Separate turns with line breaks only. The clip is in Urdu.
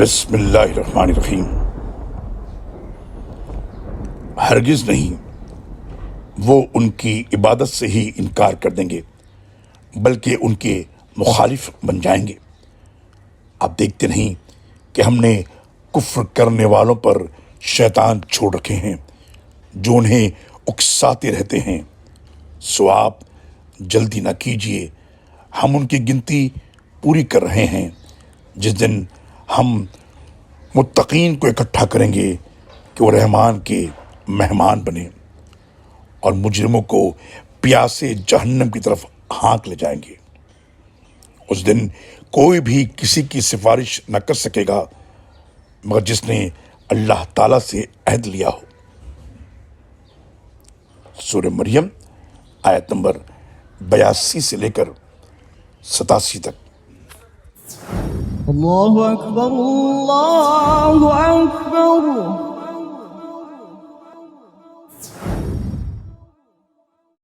بسم اللہ الرحمن الرحیم۔ ہرگز نہیں وہ ان کی عبادت سے ہی انکار کر دیں گے بلکہ ان کے مخالف بن جائیں گے۔ آپ دیکھتے نہیں کہ ہم نے کفر کرنے والوں پر شیطان چھوڑ رکھے ہیں جو انہیں اکساتے رہتے ہیں، سو آپ جلدی نہ کیجیے، ہم ان کی گنتی پوری کر رہے ہیں۔ جس دن ہم متقین کو اکٹھا کریں گے کہ وہ رحمان کے مہمان بنے اور مجرموں کو پیاسے جہنم کی طرف ہانک لے جائیں گے۔ اس دن کوئی بھی کسی کی سفارش نہ کر سکے گا مگر جس نے اللہ تعالیٰ سے عہد لیا ہو۔ سورہ مریم آیت نمبر 82 سے لے کر 87 تک۔
اللہ اکبر اللہ اکبر۔